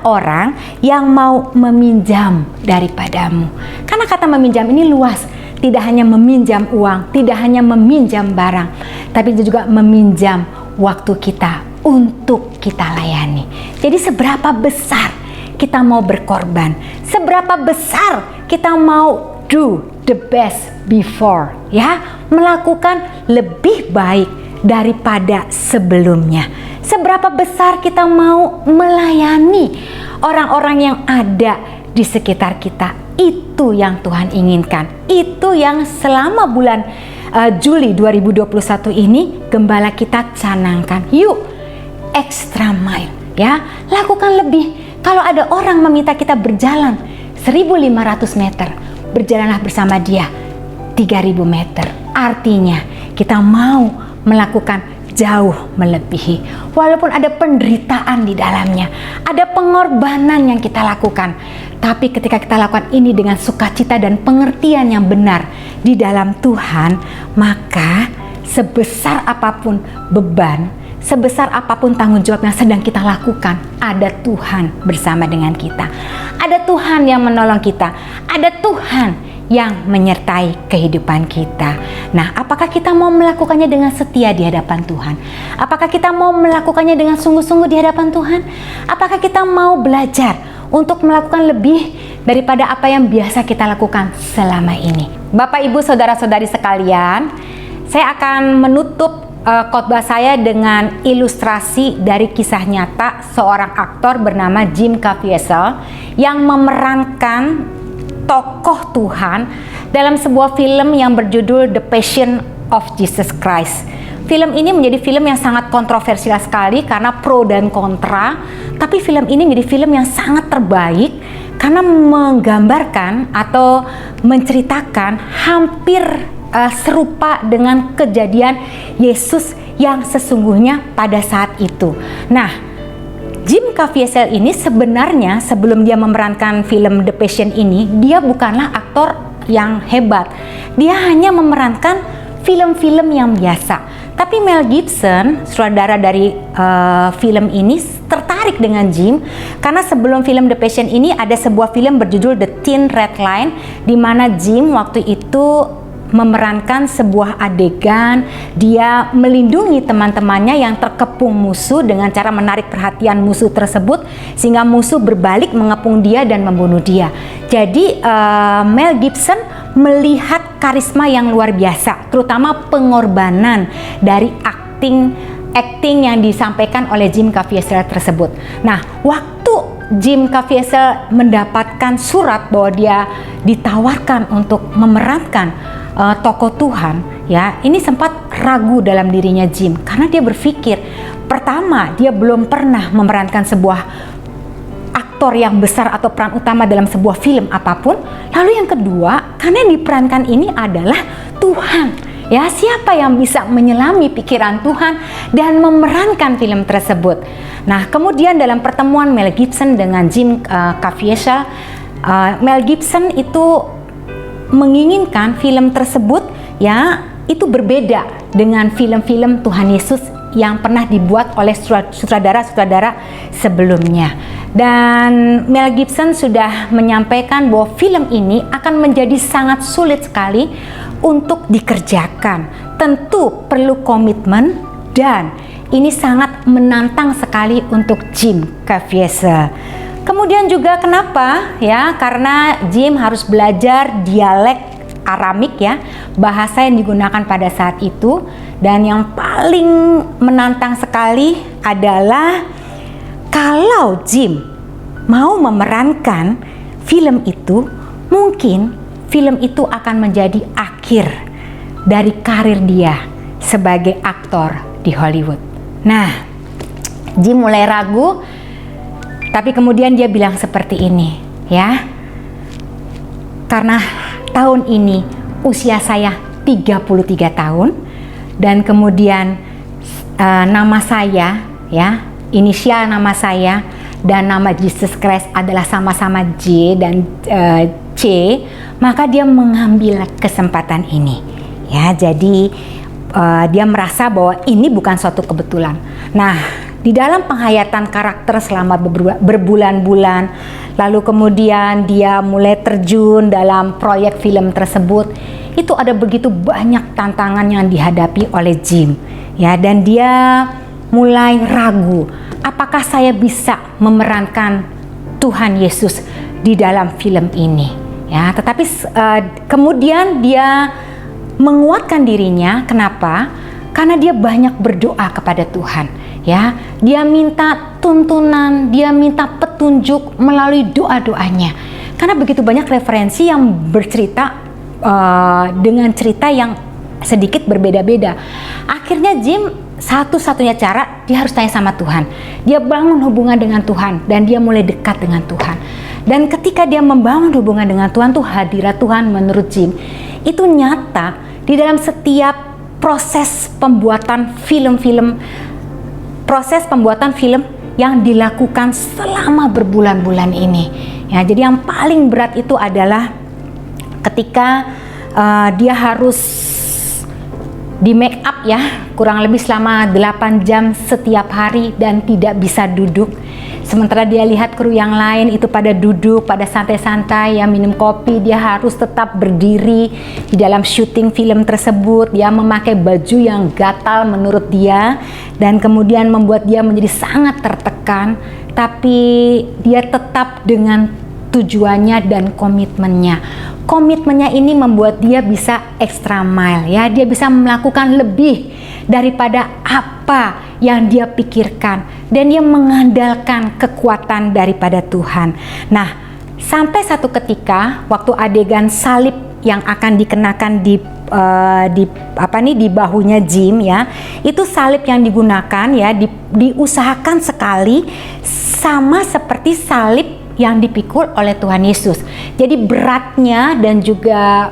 orang yang mau meminjam daripadamu. Karena kata meminjam ini luas, tidak hanya meminjam uang, tidak hanya meminjam barang, tapi juga meminjam waktu kita untuk kita layani. Jadi seberapa besar kita mau berkorban, seberapa besar kita mau do the best before ya, melakukan lebih baik daripada sebelumnya. Seberapa besar kita mau melayani orang-orang yang ada di sekitar kita. Itu yang Tuhan inginkan. Itu yang selama bulan Juli 2021 ini gembala kita canangkan. Yuk, extra mile ya, lakukan lebih. Kalau ada orang meminta kita berjalan 1.500 meter, berjalanlah bersama dia 3.000 meter. Artinya kita mau melakukan jauh melebihi, walaupun ada penderitaan di dalamnya, ada pengorbanan yang kita lakukan. Tapi ketika kita lakukan ini dengan sukacita dan pengertian yang benar di dalam Tuhan, maka sebesar apapun beban, sebesar apapun tanggung jawab yang sedang kita lakukan, ada Tuhan bersama dengan kita. Ada Tuhan yang menolong kita, ada Tuhan yang menyertai kehidupan kita. Nah, apakah kita mau melakukannya dengan setia di hadapan Tuhan? Apakah kita mau melakukannya dengan sungguh-sungguh di hadapan Tuhan? Apakah kita mau belajar untuk melakukan lebih daripada apa yang biasa kita lakukan selama ini? Bapak, Ibu, saudara-saudari sekalian, saya akan menutup khotbah saya dengan ilustrasi dari kisah nyata seorang aktor bernama Jim Caviezel yang memerankan tokoh Tuhan dalam sebuah film yang berjudul The Passion of Jesus Christ. Film ini menjadi film yang sangat kontroversial sekali karena pro dan kontra, tapi film ini menjadi film yang sangat terbaik karena menggambarkan atau menceritakan hampir serupa dengan kejadian Yesus yang sesungguhnya pada saat itu. Nah, Jim Caviezel ini sebenarnya sebelum dia memerankan film The Passion ini, dia bukanlah aktor yang hebat. Dia hanya memerankan film-film yang biasa. Tapi Mel Gibson, sutradara dari film ini, tertarik dengan Jim karena sebelum film The Passion ini ada sebuah film berjudul The Thin Red Line, di mana Jim waktu itu memerankan sebuah adegan dia melindungi teman-temannya yang terkepung musuh dengan cara menarik perhatian musuh tersebut sehingga musuh berbalik mengepung dia dan membunuh dia. Jadi Mel Gibson melihat karisma yang luar biasa, terutama pengorbanan dari acting yang disampaikan oleh Jim Caviezel tersebut. Nah, waktu Jim Caviezel mendapatkan surat bahwa dia ditawarkan untuk memerankan tokoh Tuhan, ya, ini sempat ragu dalam dirinya Jim karena dia berpikir, pertama, dia belum pernah memerankan sebuah aktor yang besar atau peran utama dalam sebuah film apapun. Lalu yang kedua, karena yang diperankan ini adalah Tuhan, ya, siapa yang bisa menyelami pikiran Tuhan dan memerankan film tersebut. Nah, kemudian dalam pertemuan Mel Gibson dengan Jim Caviezel, Mel Gibson itu menginginkan film tersebut, ya, itu berbeda dengan film-film Tuhan Yesus yang pernah dibuat oleh sutradara-sutradara sebelumnya. Dan Mel Gibson sudah menyampaikan bahwa film ini akan menjadi sangat sulit sekali untuk dikerjakan. Tentu perlu komitmen dan ini sangat menantang sekali untuk Jim Caviezel. Kemudian juga kenapa, ya, karena Jim harus belajar dialek Aramik, ya, bahasa yang digunakan pada saat itu. Dan yang paling menantang sekali adalah kalau Jim mau memerankan film itu, mungkin film itu akan menjadi akhir dari karir dia sebagai aktor di Hollywood. Nah, Jim mulai ragu. Tapi kemudian dia bilang seperti ini, ya, karena tahun ini usia saya 33 tahun dan kemudian nama saya, ya, inisial nama saya dan nama Jesus Christ adalah sama-sama J dan C, maka dia mengambil kesempatan ini, ya. Jadi dia merasa bahwa ini bukan suatu kebetulan. Nah, di dalam penghayatan karakter selama berbulan-bulan, lalu kemudian dia mulai terjun dalam proyek film tersebut, itu ada begitu banyak tantangan yang dihadapi oleh Jim, ya, dan dia mulai ragu, apakah saya bisa memerankan Tuhan Yesus di dalam film ini, ya. Tetapi kemudian dia menguatkan dirinya. Kenapa? Karena dia banyak berdoa kepada Tuhan, ya. Dia minta tuntunan, dia minta petunjuk melalui doa-doanya. Karena begitu banyak referensi yang bercerita dengan cerita yang sedikit berbeda-beda. Akhirnya Jim satu-satunya cara, dia harus tanya sama Tuhan. Dia bangun hubungan dengan Tuhan dan dia mulai dekat dengan Tuhan. Dan ketika dia membangun hubungan dengan Tuhan tuh, hadirat Tuhan menurut Jim itu nyata di dalam setiap proses pembuatan film-film, proses pembuatan film yang dilakukan selama berbulan-bulan ini. Ya, jadi yang paling berat itu adalah ketika dia harus di make up ya, kurang lebih selama 8 jam setiap hari dan tidak bisa duduk. Sementara dia lihat kru yang lain itu pada duduk, pada santai-santai ya, minum kopi, dia harus tetap berdiri di dalam syuting film tersebut. Dia memakai baju yang gatal menurut dia dan kemudian membuat dia menjadi sangat tertekan, tapi dia tetap dengan tujuannya dan komitmennya. Komitmennya ini membuat dia bisa extra mile ya, dia bisa melakukan lebih daripada apa yang dia pikirkan dan dia mengandalkan kekuatan daripada Tuhan. Nah, sampai satu ketika waktu adegan salib yang akan dikenakan di bahunya Jim ya, itu salib yang digunakan ya diusahakan sekali sama seperti salib yang dipikul oleh Tuhan Yesus. Jadi beratnya dan juga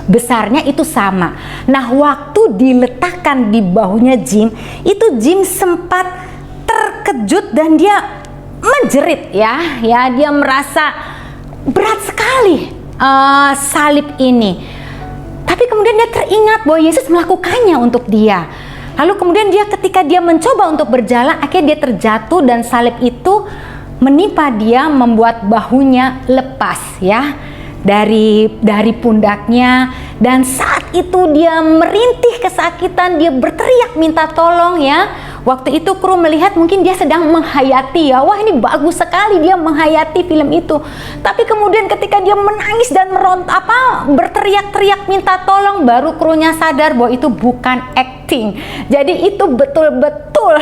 besarnya itu sama. Nah, waktu diletakkan di bahunya Jim, itu Jim sempat terkejut dan dia menjerit ya. Ya, dia merasa berat sekali salib ini. Tapi kemudian dia teringat bahwa Yesus melakukannya untuk dia. Lalu kemudian dia ketika dia mencoba untuk berjalan, akhirnya dia terjatuh dan salib itu menimpa dia, membuat bahunya lepas ya dari pundaknya, dan saat itu dia merintih kesakitan, dia berteriak minta tolong ya. Waktu itu kru melihat mungkin dia sedang menghayati ya, wah ini bagus sekali dia menghayati film itu. Tapi kemudian ketika dia menangis dan berteriak-teriak minta tolong, baru krunya sadar bahwa itu bukan acting. Jadi itu betul-betul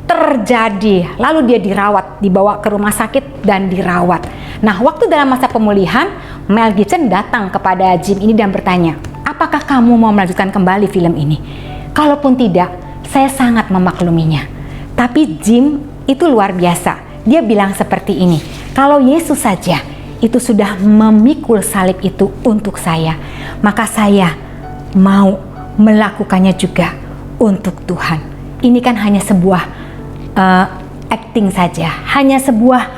terjadi. Lalu dia dirawat, dibawa ke rumah sakit dan dirawat. Nah, waktu dalam masa pemulihan, Mel Gibson datang kepada Jim ini dan bertanya, apakah kamu mau melanjutkan kembali film ini? Kalaupun tidak, saya sangat memakluminya. Tapi Jim itu luar biasa. Dia bilang seperti ini, kalau Yesus saja itu sudah memikul salib itu untuk saya, maka saya mau melakukannya juga untuk Tuhan. Ini kan hanya sebuah acting saja, hanya sebuah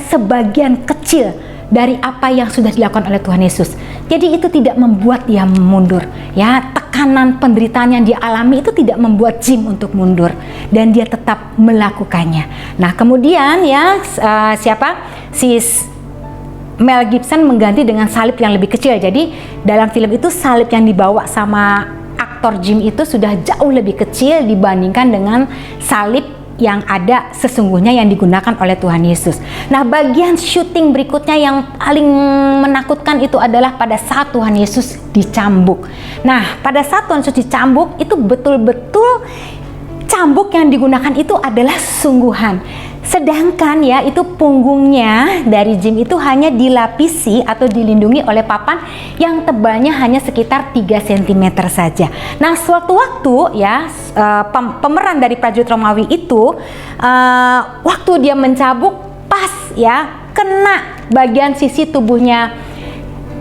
sebagian kecil dari apa yang sudah dilakukan oleh Tuhan Yesus. Jadi itu tidak membuat dia mundur ya, tekanan penderitaan yang dia alami itu tidak membuat Jim untuk mundur dan dia tetap melakukannya. Nah, kemudian ya Mel Gibson mengganti dengan salib yang lebih kecil. Jadi dalam film itu salib yang dibawa sama aktor Jim itu sudah jauh lebih kecil dibandingkan dengan salib yang ada sesungguhnya yang digunakan oleh Tuhan Yesus. Nah, bagian syuting berikutnya yang paling menakutkan itu adalah pada saat Tuhan Yesus dicambuk. Nah, pada saat Tuhan Yesus dicambuk itu betul-betul cambuk yang digunakan itu adalah sungguhan. Sedangkan ya itu punggungnya dari Jim itu hanya dilapisi atau dilindungi oleh papan yang tebalnya hanya sekitar 3 cm saja. Nah, suatu waktu ya pemeran dari prajurit Romawi itu waktu dia mencambuk pas ya kena bagian sisi tubuhnya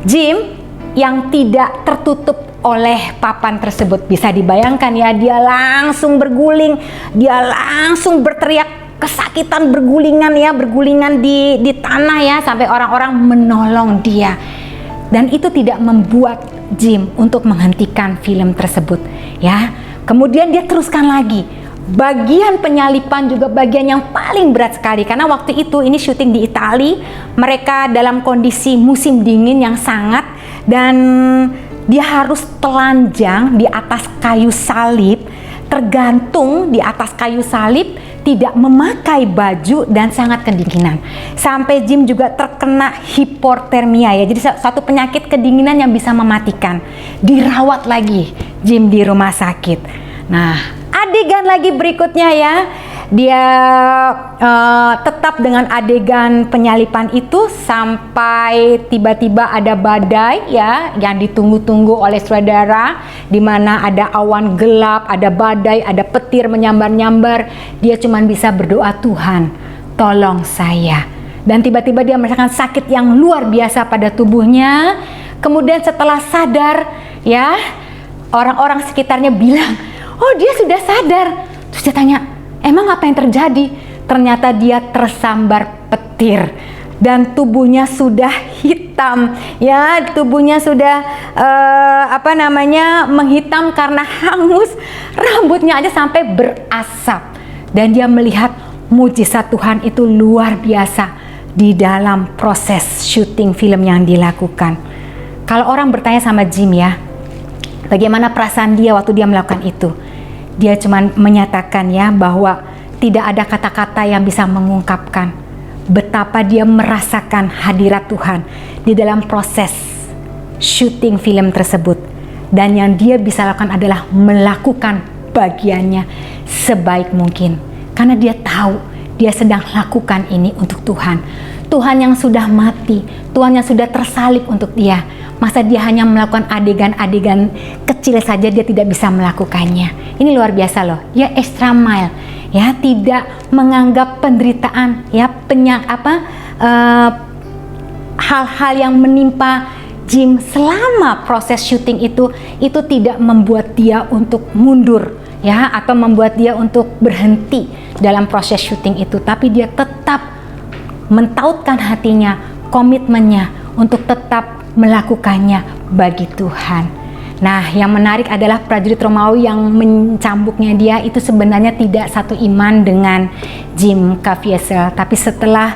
Jim yang tidak tertutup oleh papan tersebut. Bisa dibayangkan ya, dia langsung berguling, dia langsung berteriak kesakitan, bergulingan di tanah ya, sampai orang-orang menolong dia. Dan itu tidak membuat Jim untuk menghentikan film tersebut ya. Kemudian dia teruskan lagi. Bagian penyalipan juga bagian yang paling berat sekali, karena waktu itu ini syuting di Italia, mereka dalam kondisi musim dingin yang sangat, dan dia harus telanjang di atas kayu salib, tergantung di atas kayu salib, tidak memakai baju dan sangat kedinginan. Sampai Jim juga terkena hipotermia ya, jadi satu penyakit kedinginan yang bisa mematikan. Dirawat lagi Jim di rumah sakit. Nah, adegan lagi berikutnya ya, Dia tetap dengan adegan penyalipan itu sampai tiba-tiba ada badai ya yang ditunggu-tunggu oleh saudara, di mana ada awan gelap, ada badai, ada petir menyambar-nyambar. Dia cuma bisa berdoa, Tuhan, tolong saya. Dan tiba-tiba dia merasakan sakit yang luar biasa pada tubuhnya. Kemudian setelah sadar ya, orang-orang sekitarnya bilang, oh dia sudah sadar. Terus dia tanya, emang apa yang terjadi? Ternyata dia tersambar petir dan tubuhnya sudah hitam ya, tubuhnya sudah menghitam karena hangus, rambutnya aja sampai berasap. Dan dia melihat mujizat Tuhan itu luar biasa di dalam proses syuting film yang dilakukan. Kalau orang bertanya sama Jim ya, bagaimana perasaan dia waktu dia melakukan itu? Dia cuma menyatakan ya bahwa tidak ada kata-kata yang bisa mengungkapkan betapa dia merasakan hadirat Tuhan di dalam proses syuting film tersebut. Dan yang dia bisa lakukan adalah melakukan bagiannya sebaik mungkin. Karena dia tahu dia sedang lakukan ini untuk Tuhan. Tuhan yang sudah mati, Tuhan yang sudah tersalib untuk dia. Masa dia hanya melakukan adegan-adegan kecil saja dia tidak bisa melakukannya. Ini luar biasa loh. Ya extra mile. Ya tidak menganggap penderitaan ya hal-hal yang menimpa Jim selama proses syuting itu tidak membuat dia untuk mundur ya atau membuat dia untuk berhenti dalam proses syuting itu, tapi dia tetap mentautkan hatinya, komitmennya untuk tetap melakukannya bagi Tuhan. Nah, yang menarik adalah prajurit Romawi yang mencambuknya dia itu sebenarnya tidak satu iman dengan Jim Caviezel, tapi setelah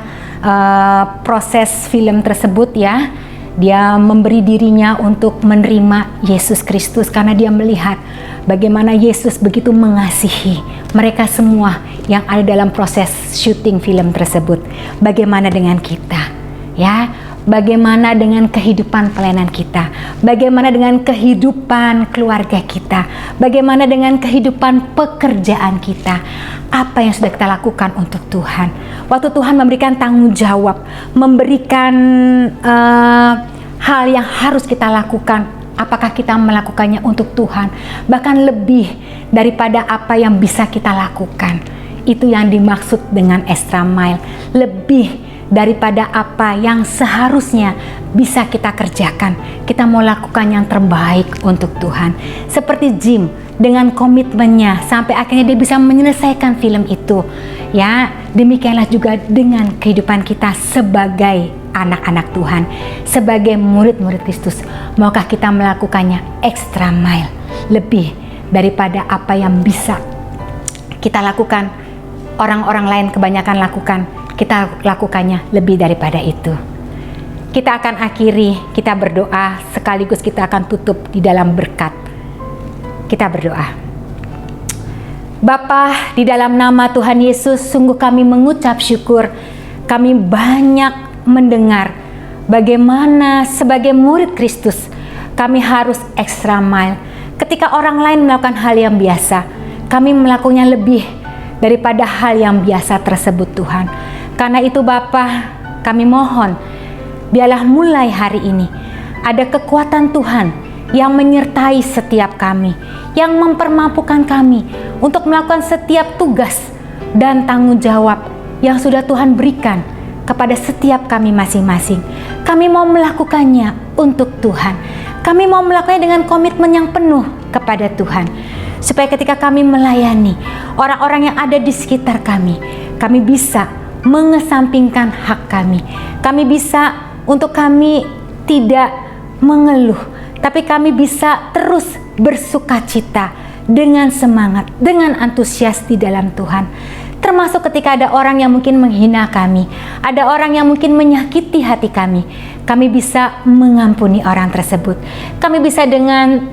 proses film tersebut ya, dia memberi dirinya untuk menerima Yesus Kristus karena dia melihat bagaimana Yesus begitu mengasihi mereka semua yang ada dalam proses syuting film tersebut. Bagaimana dengan kita? Ya, bagaimana dengan kehidupan pelayanan kita? Bagaimana dengan kehidupan keluarga kita? Bagaimana dengan kehidupan pekerjaan kita? Apa yang sudah kita lakukan untuk Tuhan? Waktu Tuhan memberikan tanggung jawab, memberikan hal yang harus kita lakukan, apakah kita melakukannya untuk Tuhan? Bahkan lebih daripada apa yang bisa kita lakukan. Itu yang dimaksud dengan extra mile. Lebih daripada apa yang seharusnya bisa kita kerjakan, kita mau lakukan yang terbaik untuk Tuhan. Seperti Jim dengan komitmennya sampai akhirnya dia bisa menyelesaikan film itu. Ya, demikianlah juga dengan kehidupan kita sebagai anak-anak Tuhan, sebagai murid-murid Kristus. Maukah kita melakukannya extra mile, lebih daripada apa yang bisa kita lakukan, orang-orang lain kebanyakan lakukan, kita lakukannya lebih daripada itu. Kita akan akhiri, kita berdoa sekaligus kita akan tutup di dalam berkat. Kita berdoa. Bapa, di dalam nama Tuhan Yesus, sungguh kami mengucap syukur. Kami banyak mendengar bagaimana sebagai murid Kristus kami harus extra mile. Ketika orang lain melakukan hal yang biasa, kami melakukannya lebih daripada hal yang biasa tersebut Tuhan. Karena itu Bapa, kami mohon, biarlah mulai hari ini ada kekuatan Tuhan yang menyertai setiap kami, yang mempermampukan kami untuk melakukan setiap tugas dan tanggung jawab yang sudah Tuhan berikan kepada setiap kami masing-masing. Kami mau melakukannya untuk Tuhan. Kami mau melakukannya dengan komitmen yang penuh kepada Tuhan. Supaya ketika kami melayani orang-orang yang ada di sekitar kami bisa mengesampingkan hak kami. Kami bisa untuk kami tidak mengeluh, tapi kami bisa terus bersukacita dengan semangat, dengan antusias di dalam Tuhan. Termasuk ketika ada orang yang mungkin menghina kami, ada orang yang mungkin menyakiti hati kami bisa mengampuni orang tersebut. Kami bisa dengan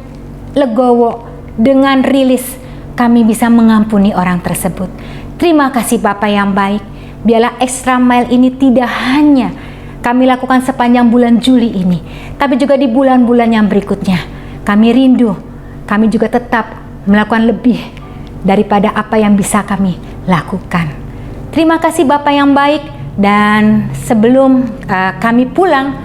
legowo, dengan rilis, kami bisa mengampuni orang tersebut. Terima kasih Bapa yang baik. Biarlah extra mile ini tidak hanya kami lakukan sepanjang bulan Juli ini, tapi juga di bulan-bulan yang berikutnya. Kami rindu, kami juga tetap melakukan lebih daripada apa yang bisa kami lakukan. Terima kasih Bapa yang baik, dan sebelum kami pulang,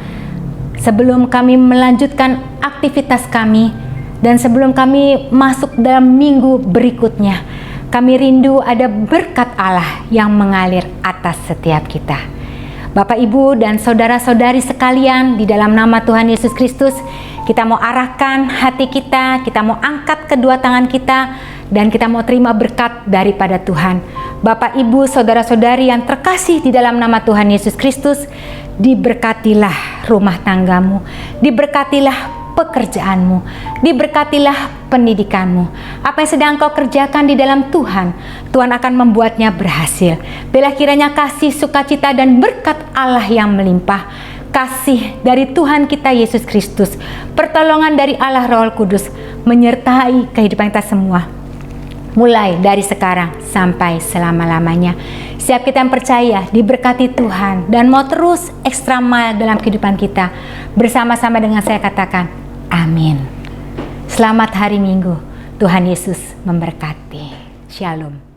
sebelum kami melanjutkan aktivitas kami, dan sebelum kami masuk dalam minggu berikutnya, kami rindu ada berkat Allah yang mengalir atas setiap kita. Bapak, Ibu, dan saudara-saudari sekalian, di dalam nama Tuhan Yesus Kristus, kita mau arahkan hati kita mau angkat kedua tangan kita, dan kita mau terima berkat daripada Tuhan. Bapak, Ibu, saudara-saudari yang terkasih di dalam nama Tuhan Yesus Kristus, diberkatilah rumah tanggamu, diberkatilah pekerjaanmu, diberkatilah pendidikanmu. Apa yang sedang kau kerjakan di dalam Tuhan, Tuhan akan membuatnya berhasil. Bila kiranya kasih, sukacita, dan berkat Allah yang melimpah, kasih dari Tuhan kita Yesus Kristus, pertolongan dari Allah Roh Kudus menyertai kehidupan kita semua, mulai dari sekarang sampai selama-lamanya. Siap kita yang percaya, diberkati Tuhan, dan mau terus extra mile dalam kehidupan kita, bersama-sama dengan saya katakan, amin. Selamat hari Minggu. Tuhan Yesus memberkati. Shalom.